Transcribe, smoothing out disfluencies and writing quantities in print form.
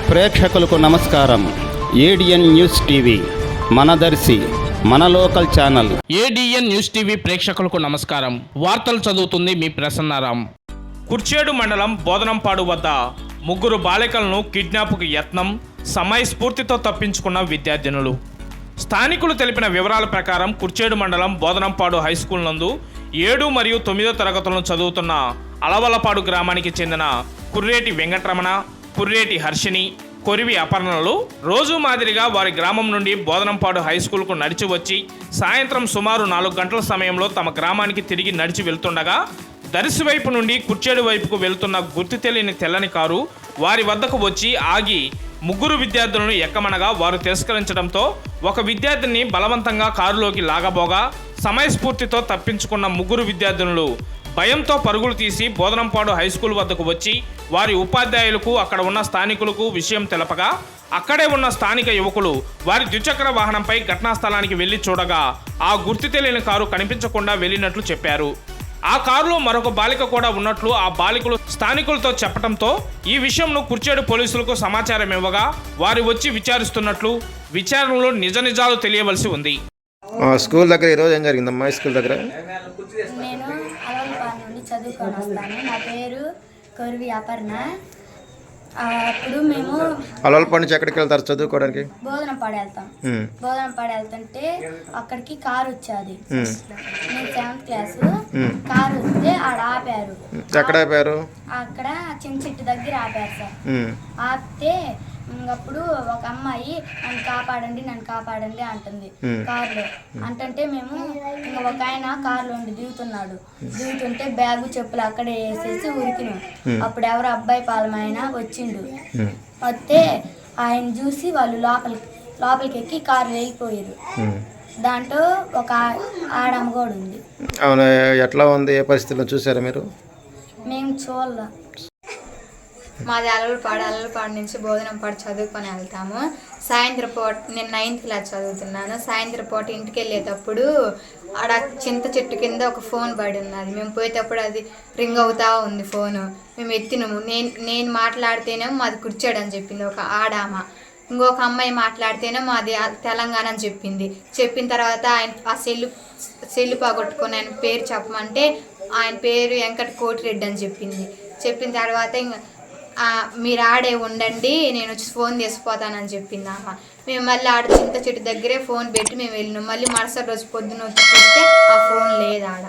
ప్రేక్షకులకు నమస్కారం. ADN news TV మనదర్శి మన local channel. ADN news TV ప్రేక్షకులకు నమస్కారం. వార్తలు చదువుతుంది మీ ప్రసన్నారాం. కుర్చేడు మండలం బోధనంపాడు వద్ద ముగ్గురు బాలికలను కిడ్నాప్కు యత్నం, సమయస్ఫూర్తితో తప్పించుకున్న విద్యార్థినులు. స్థానికులు తెలిపిన వివరాల ప్రకారం కుర్చేడు మండలం బోధనంపాడు హైస్కూల్ నందు 7 మరియు 9 తరగతులను చదువుతున్న అలవలపాడు గ్రామానికి చెందిన కుర్రేటి వెంకటరమణ, కుర్రేటి హర్షిని, కొరివి అపర్ణలు రోజు మాదిరిగా వారి గ్రామం నుండి బోధనంపాడు హైస్కూల్కు నడిచి వచ్చి సాయంత్రం సుమారు 4 గంటల సమయంలో తమ గ్రామానికి తిరిగి నడిచి వెళ్తుండగా దర్శి వైపు నుండి కుర్చేడు వైపుకు వెళ్తున్న గుర్తు తెలియని తెల్లని కారు వారి వద్దకు వచ్చి ఆగి ముగ్గురు విద్యార్థులను ఎక్కమనగా వారు తిరస్కరించడంతో ఒక విద్యార్థిని బలవంతంగా కారులోకి లాగబోగా సమయస్ఫూర్తితో తప్పించుకున్న ముగ్గురు విద్యార్థులు భయంతో పరుగులు తీసి బోధనంపాడు హైస్కూల్ వద్దకు వచ్చి వారి ఉపాధ్యాయులకు, అక్కడ ఉన్న స్థానికులకు విషయం తెలపగా అక్కడే ఉన్న స్థానిక యువకులు వారి ద్విచక్ర వాహనంపై ఘటనా స్థలానికి వెళ్లి చూడగా ఆ గుర్తు తెలియని కారు కనిపించకుండా వెళ్ళినట్లు చెప్పారు. ఆ కారులో మరొక బాలిక కూడా ఉన్నట్లు ఆ బాలికలు స్థానికులతో చెప్పడంతో ఈ విషయంను కుర్చేడు పోలీసులకు సమాచారం ఇవ్వగా వారు వచ్చి విచారిస్తున్నట్లు విచారణలో నిజాలు తెలియవలసి ఉంది. స్కూల్ దగ్గర ఈరోజు ఏం జరిగిందమ్మా? స్కూల్ దగ్గర నేను అలవలపాడు నుండి చదువుకొని వస్తాను. నా పేరు కొరివి అపర్ణ. అప్పుడు మేము అలవలపాడు నుంచి ఎక్కడికి వెళ్తారు చదువుకోవడానికి? బోధనంపాడు వెళ్తాం. బోధనంపాడు వెళ్తుంటే అక్కడికి కారు వచ్చేది. నేను 7th క్లాసు. కారు వస్తే ఆడ ఆపారు. ఎక్కడ ఆపారు? అక్కడ చిన్న చెట్టు దగ్గర ఆపారు సార్. ఆపితే అప్పుడు ఒక అమ్మాయి నన్ను కాపాడండి అంటుంది కారులో. అంటుంటే మేము ఇంకా ఒక ఆయన కారులో ఉండి దిగుతుంటే బ్యాగు చెప్పులు అక్కడే వేసేసి ఉరికినాం. అప్పుడు ఎవరు అబ్బాయి పాలమైన వచ్చిండు. వస్తే ఆయన చూసి వాళ్ళు లోపలికి ఎక్కి కారు వెళ్ళిపోయారు. దాంట్లో ఒక ఆడమ్మ కూడా ఉంది. అవును, ఎట్లా ఉంది? ఏ పరిస్థితుల్లో చూసారా మీరు? మేము చూడాల. మాది అలవలపాడు నుంచి బోధనంపాడు చదువుకొని వెళ్తాము. సాయంత్రం పూట నేను 9th క్లాస్ చదువుతున్నాను. సాయంత్రం పూట ఇంటికి వెళ్ళేటప్పుడు ఆడ చింత చెట్టు కింద ఒక ఫోన్ పడి ఉన్నది. మేము పోయేటప్పుడు అది రింగ్ అవుతా ఉంది ఫోను. మేము ఎత్తినాము. నేను మాట్లాడితేనేమో మాది కుర్చాడు అని చెప్పింది ఒక ఆడామ. ఇంకొక అమ్మాయి మాట్లాడితేనే మాది తెలంగాణ అని చెప్పింది. చెప్పిన తర్వాత ఆయన ఆ సెల్లు పోగొట్టుకొని ఆయన పేరు చెప్పమంటే ఆయన పేరు వెంకట కోటిరెడ్డి అని చెప్పింది. చెప్పిన తర్వాత ఇంకా మీరు ఆడే ఉండండి, నేను వచ్చి ఫోన్ చేసిపోతానని చెప్పింది అమ్మ. మేము మళ్ళీ ఆడ చింత చెట్టు దగ్గరే ఫోన్ పెట్టి మేము వెళ్ళినాం. మళ్ళీ మరుసటి రోజు పొద్దున వచ్చి చూస్తే ఆ ఫోన్ లేదు ఆడ.